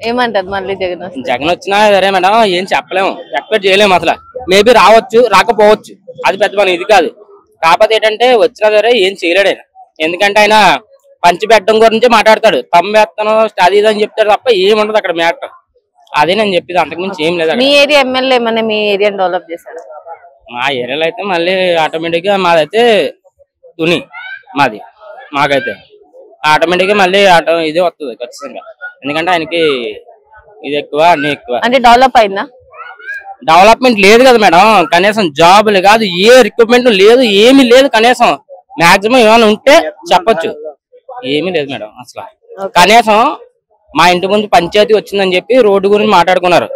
ఏమంటారు మళ్ళీ జగన్ వస్తే? జగన్ వచ్చినా సరే మేడం ఏం చెప్పలేము, ఎక్స్పెక్ట్ చేయలేము అసలు. మేబీ రావచ్చు, రాకపోవచ్చు, అది పెద్ద పని ఇది కాదు. కాకపోతే ఏంటంటే వచ్చినా సరే ఏం చేయలేడు ఆయన. ఎందుకంటే ఆయన పంచి పెట్టడం గురించి మాట్లాడతాడు, తమ్మేస్తాను అది ఇది అని చెప్తాడు తప్ప ఏముండదు అక్కడ మ్యాటర్. అదే నేను చెప్పేది, అంతకుమించి ఏం లేదు. మీ ఏరియా ఎమ్మెల్యే ఏమన్నా మీ ఏరియాని డెవలప్ చేశారు? మా ఏరియాలో అయితే మళ్ళీ ఆటోమేటిక్ గా మాదైతే తుని మాది, మాకైతే ఆటోమేటిక్ గా మళ్ళీ ఆటో ఇదే వస్తుంది ఖచ్చితంగా. ఎందుకంటే ఆయనకి ఇది ఎక్కువ, అన్ని ఎక్కువ. అంటే డెవలప్ అయిందా? డెవలప్మెంట్ లేదు కదా మేడం, కనీసం జాబులు కాదు, ఏ రిక్రూట్మెంట్ లేదు, ఏమీ లేదు. కనీసం మాక్సిమం ఏమైనా ఉంటే చెప్పొచ్చు, ఏమీ లేదు మేడం అసలు. కనీసం మా ఇంటి ముందు పంచాయతీ వచ్చిందని చెప్పి రోడ్డు గురించి మాట్లాడుకున్నారు.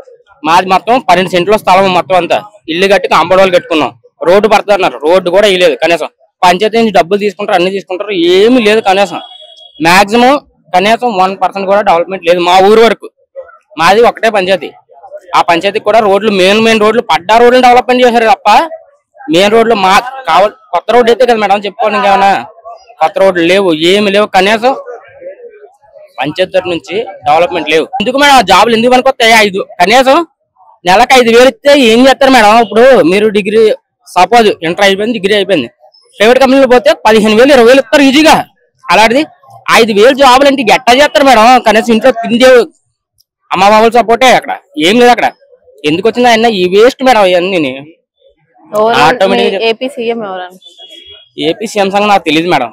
మాది మొత్తం 12 సెంట్ల స్థలం మొత్తం అంతా, ఇల్లు కట్టి కాంపౌండ్ వాళ్ళు కట్టుకున్నాం. రోడ్డు పడుతున్నారు, రోడ్డు కూడా వేయలేదు. కనీసం పంచాయతీ నుంచి డబ్బులు తీసుకుంటారు, అన్ని తీసుకుంటారు, ఏమీ లేదు. కనీసం మాక్సిమం కనీసం 1% కూడా డెవలప్మెంట్ లేదు మా ఊరు వరకు. మాది ఒకటే పంచాయతీ, ఆ పంచాయతీకి కూడా రోడ్లు మెయిన్ రోడ్లు పడ్డా రోడ్లు డెవలప్మెంట్ చేశారు తప్ప మెయిన్ రోడ్లు మా కావాలి. కొత్త రోడ్డు అయితే కదా మేడం చెప్పుకోండి, ఇంకేమన్నా కొత్త రోడ్లు లేవు, ఏమి లేవు. కనీసం పంచాయతీ తరఫు నుంచి డెవలప్మెంట్ లేవు. ఎందుకు మేడం జాబులు ఎందుకు పనికొస్తాయి? కనీసం నెలకు 5,000 ఇస్తే ఏం చేస్తారు మేడం? ఇప్పుడు మీరు డిగ్రీ సపోజ్ ఇంటర్ అయిపోయింది, డిగ్రీ అయిపోయింది, ప్రైవేట్ కంపెనీలో పోతే 15,000 20,000 ఇస్తారు ఈజీగా. అలాంటిది 5,000 జాబులు అంటే ఎట్టా చేస్తారు మేడం? కనీసం ఇంట్లో తిండే అమ్మ బాబుల సపోర్టే అక్కడ, ఏం లేదు అక్కడ. ఎందుకు వచ్చింది ఆయన ఈ వేస్ట్ మేడం ఇవన్నీ. ఆటోమేటిక్ ఏపీ సీఎం ఎవరు అనుకుంటారు? ఏపీ సీఎం సంగతి నాకు తెలియదు మేడం,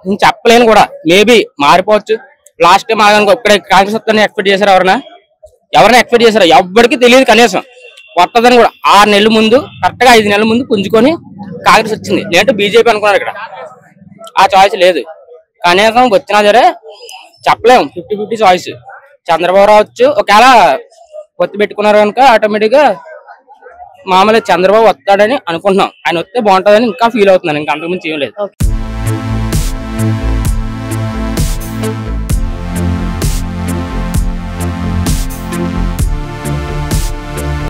నేను చెప్పలేను కూడా. మేబీ మారిపోవచ్చు. లాస్ట్ టైం ఇక్కడ కాంగ్రెస్ వస్తుందని ఎక్స్పెక్ట్ చేశారు, ఎవరైనా ఎక్స్పెక్ట్ చేశారు? ఎవ్వరికి తెలియదు. కనీసం వస్తుందని కూడా 6 నెలల ముందు, కరెక్ట్ గా 5 నెలల ముందు పుంజుకొని కాంగ్రెస్ వచ్చింది, లేదంటే బీజేపీ అనుకున్నారు. ఇక్కడ ఆ చాయిస్ లేదు. కనీసం వచ్చినా సరే చెప్పలేము, 50-50 చాయిస్. చంద్రబాబు రావచ్చు, ఒకవేళ పొత్తు పెట్టుకున్నారు కనుక ఆటోమేటిక్ గా మామూలుగా చంద్రబాబు వస్తాడని అనుకుంటున్నాం. ఆయన వస్తే బాగుంటుందని ఇంకా ఫీల్ అవుతున్నాను, ఇంకా అంతకుమించి ఏం లేదు.